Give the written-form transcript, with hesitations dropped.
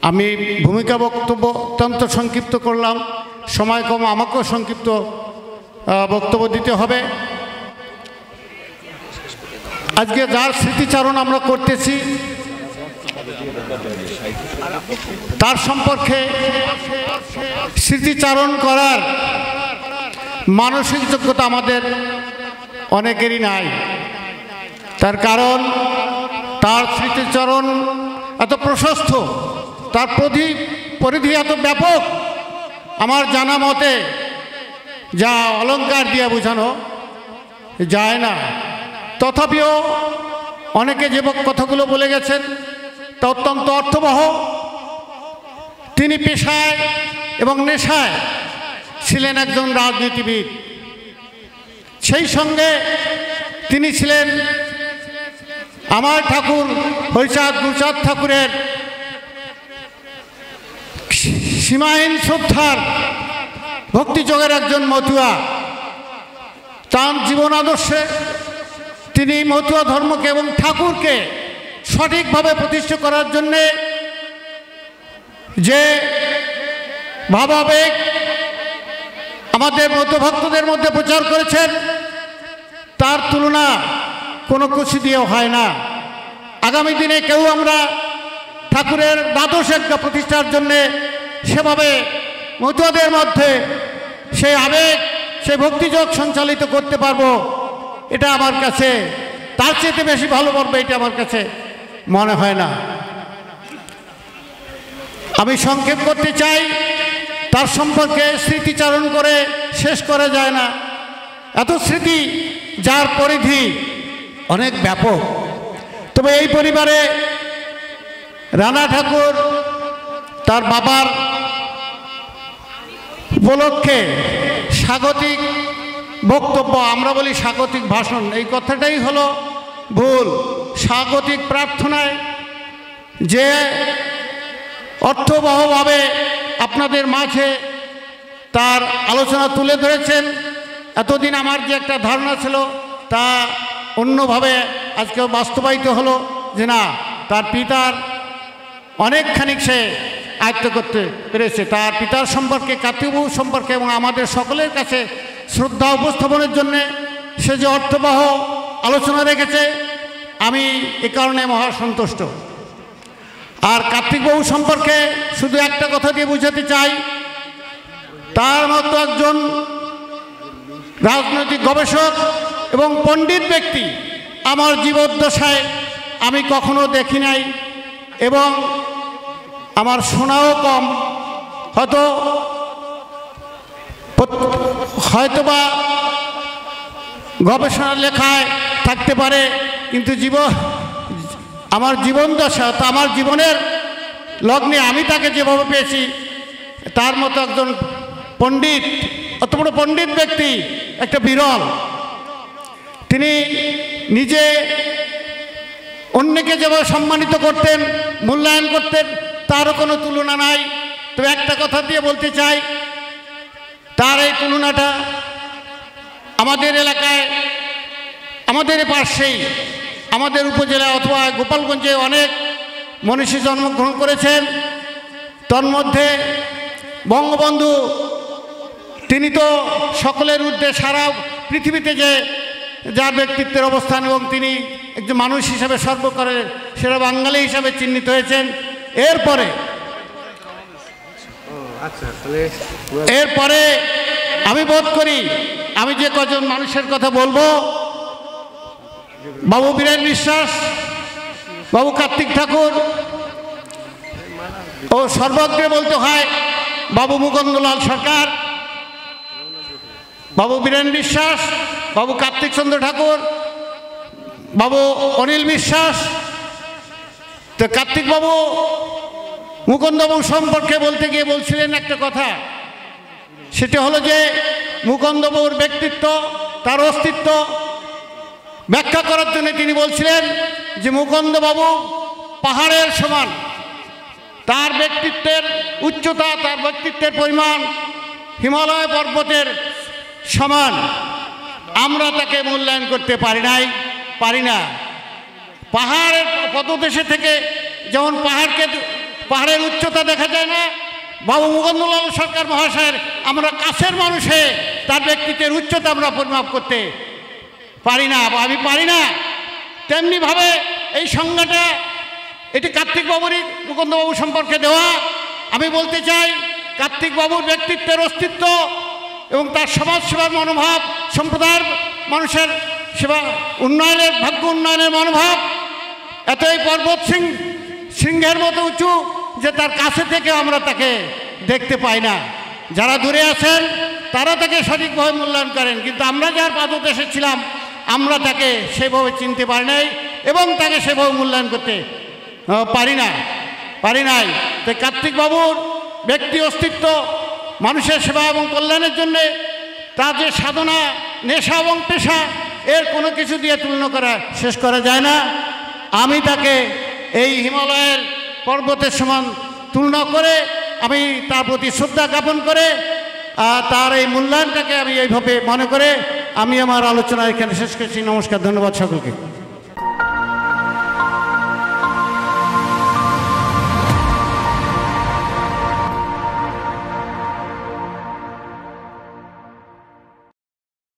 আমি ভূমিকা বক্তব্য অত্যন্ত সংক্ষিপ্ত করলাম, সময় কম, আমাকেও সংক্ষিপ্ত বক্তব্য দিতে হবে। আজকে যার স্মৃতিচারণ আমরা করতেছি তার সম্পর্কে স্মৃতিচারণ করার মানসিক যোগ্যতা আমাদের অনেকেরই নাই। তার কারণ তার স্মৃতিচারণ এত প্রশস্ত, তার পরিধি এত ব্যাপক, আমার জানা মতে যা অলঙ্কার দিয়ে বোঝানো যায় না। তথাপিও অনেকে যে কথাগুলো বলে গেছেন তা অত্যন্ত অর্থবহ। তিনি পেশায় এবং নেশায় ছিলেন একজন রাজনীতিবিদ, সেই সঙ্গে তিনি ছিলেন আমার ঠাকুর হরিচাঁদ গুরুচাঁদ ঠাকুরের সীমাহীন শ্রদ্ধার ভক্তিযোগের একজন মতুয়া। তার জীবন আদর্শে তিনি মতুয়া ধর্মকে এবং ঠাকুরকে সঠিকভাবে প্রতিষ্ঠা করার জন্যে যে ভাবাবেগ আমাদের মতভক্তদের মধ্যে প্রচার করেছেন তার তুলনা কোনো কিছু দিয়েও হয় না। আগামী দিনে কেউ আমরা ঠাকুরের দ্বাদশ যজ্ঞ প্রতিষ্ঠার জন্যে সেভাবে মতুয়াদের মধ্যে সেই আবেগ, সেই ভক্তিযোগ সঞ্চালিত করতে পারবো, এটা আমার কাছে তার চেয়ে বেশি ভালো পারবে, এটা আমার কাছে মনে হয় না। আমি সংক্ষেপ করতে চাই, তার সম্পর্কে স্মৃতিচারণ করে শেষ করা যায় না। এত স্মৃতি যার পরিধি অনেক ব্যাপক। তবে এই পরিবারে রানা ঠাকুর তার বাবার উপলক্ষে স্বাগতিক বক্তব্য, আমরা বলি স্বাগতিক ভাষণ, এই কথাটাই হলো ভুল। স্বাগতিক প্রার্থনায় যে অর্থবহভাবে আপনাদের মাঝে তার আলোচনা তুলে ধরেছেন, এতদিন আমার যে একটা ধারণা ছিল তা অন্যভাবে আজকে বাস্তবায়িত হলো যে না, তার পিতার অনেকখানি সে আয়ত্ত করতে পেরেছে। তার পিতার সম্পর্কে, কার্তিকবাবু সম্পর্কে এবং আমাদের সকলের কাছে শ্রদ্ধা উপস্থাপনের জন্যে সে যে অর্থবহ আলোচনা রেখেছে, আমি এ কারণে মহা সন্তুষ্ট। আর কার্তিকবাবু সম্পর্কে শুধু একটা কথা দিয়ে বোঝাতে চাই, তার মতো একজন রাজনৈতিক গবেষক এবং পণ্ডিত ব্যক্তি আমার জীবদ্দশায় আমি কখনো দেখি নাই এবং আমার শোনাও কম। হয়তোবা গবেষণা লেখায় থাকতে পারে, কিন্তু আমার জীবনদশা, তা আমার জীবনের লগ্নে আমি তাকে যেভাবে পেয়েছি, তার মতো একজন পণ্ডিত, অত বড় পণ্ডিত ব্যক্তি একটা বিরল। তিনি নিজে অন্যকে যেভাবে সম্মানিত করতেন, মূল্যায়ন করতেন, তারও কোনো তুলনা নাই। তবে একটা কথা দিয়ে বলতে চাই, তার এই তুলনাটা আমাদের এলাকায়, আমাদের পাশেই, আমাদের উপজেলা অথবা গোপালগঞ্জে অনেক মনীষী জন্মগ্রহণ করেছেন। তন্মধ্যে বঙ্গবন্ধু, তিনি তো সকলের ঊর্ধ্বে, সারা পৃথিবীতে যে যার ব্যক্তিত্বের অবস্থান এবং তিনি একজন মানুষ হিসাবে সর্বকালে সেরা বাঙালি হিসাবে চিহ্নিত হয়েছেন। এরপরে আমি বোধ করি আমি যে কজন মানুষের কথা বলবো, বাবু বীরেন বিশ্বাস, বাবু কার্তিক ঠাকুর ও সর্বগ্রে বলতে হয় বাবু মুকুন্দলাল সরকার, বাবু বীরেন বিশ্বাস, বাবু কার্তিক চন্দ্র ঠাকুর, বাবু অনিল বিশ্বাস। তো কার্তিকবাবু মুকুন্দবাবু সম্পর্কে বলতে গিয়ে বলছিলেন একটা কথা, সেটা হলো যে মুকুন্দবাবুর ব্যক্তিত্ব, তার অস্তিত্ব ব্যাখ্যা করার জন্য তিনি বলছিলেন যে মুকুন্দবাবু পাহাড়ের সমান, তার ব্যক্তিত্বের উচ্চতা, তার ব্যক্তিত্বের পরিমাণ হিমালয় পর্বতের সমান। আমরা তাকে মূল্যায়ন করতে পারি না। পাহাড়ের পদদেশে থেকে যেমন পাহাড়কে পাহাড়ের উচ্চতা দেখা যায় না। বাবু মুকুন্দলাল সরকার মহাশয়ের আমরা কাছের মানুষে তার ব্যক্তিত্বের উচ্চতা আমরা পরিমাপ করতে পারি না, আমি পারি না। তেমনিভাবে এই সংজ্ঞাটা এটি কার্তিকবাবুরই মুকুন্দবাবু সম্পর্কে দেওয়া। আমি বলতে চাই কার্তিকবাবুর ব্যক্তিত্বের অস্তিত্ব এবং তার সমাজ সেবার মনোভাব, সম্প্রদায়ের মানুষের সেবা উন্নয়নের, ভাগ্য উন্নয়নের মনোভাব এতই পর্বত সিংহের মতো উঁচু যে তার কাছে থেকে আমরা তাকে দেখতে পাই না। যারা দূরে আছেন তারা তাকে সঠিকভাবে মূল্যায়ন করেন, কিন্তু আমরা যার পাদদেশে ছিলাম আমরা তাকে সেভাবে চিনতে পারি নাই এবং তাকে সেভাবে মূল্যায়ন করতে পারি নাই। তাই কার্তিকবাবুর ব্যক্তি অস্তিত্ব মানুষের সেবা এবং কল্যাণের জন্যে তার যে সাধনা, নেশা এবং পেশা, এর কোনো কিছু দিয়ে তুলনা করা শেষ করা যায় না। আমি তাকে এই হিমালয়ের পর্বতের সমান তুলনা করে আমি তার প্রতি শ্রদ্ধা জ্ঞাপন করে তার এই মূল্যায়নটাকে আমি এইভাবে মনে করে আমি আমার আলোচনা এখানে শেষ করছি। নমস্কার, ধন্যবাদ সকলকে।